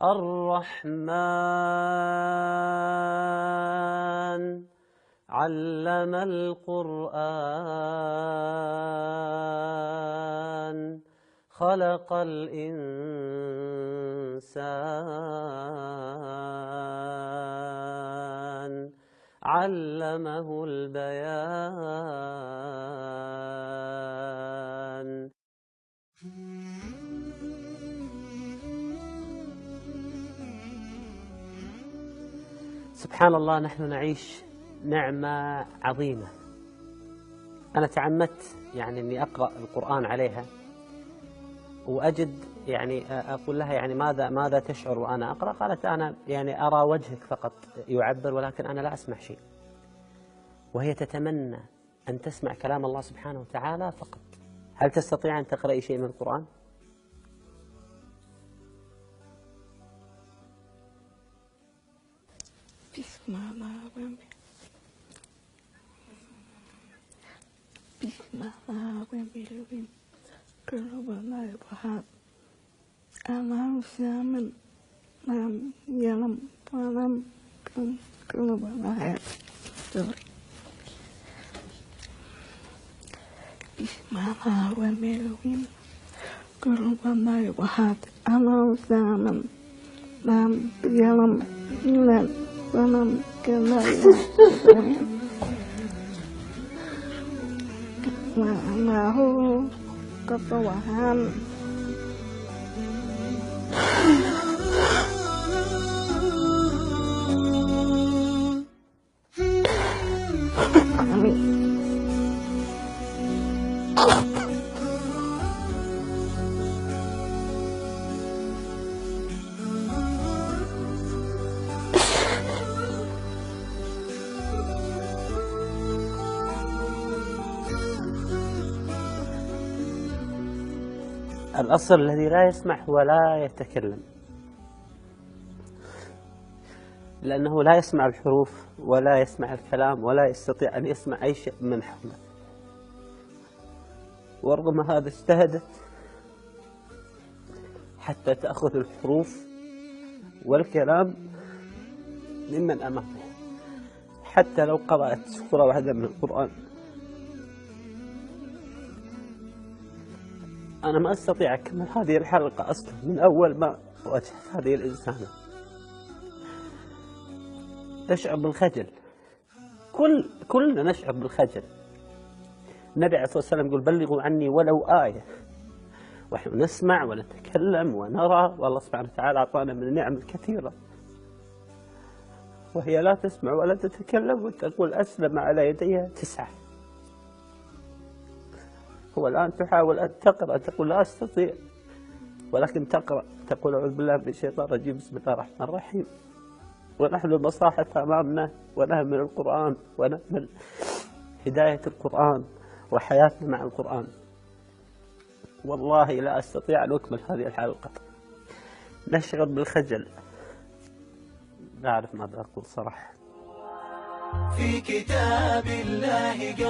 الرحمن علم القرآن خلق الإنسان علمه البيان. سبحان الله، نحن نعيش نعمة عظيمة. أنا تعمدت يعني أني أقرأ القرآن عليها، وأجد يعني أقول لها يعني ماذا تشعر وأنا أقرأ؟ قالت أنا يعني أرى وجهك فقط يعبر، ولكن أنا لا أسمع شيء. وهي تتمنى أن تسمع كلام الله سبحانه وتعالى فقط. هل تستطيع أن تقرأي شيء من القرآن؟ الأصل الذي لا يسمع هو لا يتكلم، لأنه لا يسمع الحروف ولا يسمع الكلام ولا يستطيع أن يسمع أي شيء من حوله. ورغم هذا اجتهدت حتى تأخذ الحروف والكلام ممن أمامها، حتى لو قرأت سورة واحدة من القرآن. أنا ما أستطيع أكمل هذه الحلقة أصلا من أول ما واجهت هذه الإنسانة. تشعر بالخجل، كلنا نشعر بالخجل. النبي عليه الصلاة والسلام يقول بلغوا عني ولو آية. ونحن نسمع ونتكلم ونرى، والله سبحانه وتعالى أعطانا من النعم الكثيرة، وهي لا تسمع ولا تتكلم وتقول أسلم على يديها 9. هو الآن تحاول أن تقرأ تقول لا أستطيع، ولكن تقرأ تقول أعوذ بالله من الشيطان الرجيم بسم الله الرحمن الرحيم. ونحن المصاحف أمامنا ونهمل القرآن ونهمل هداية القرآن وحياتنا مع القرآن. والله لا أستطيع أن أكمل هذه الحلقة. نشعر بالخجل، لا أعرف ماذا أقول صراحة. في كتاب الله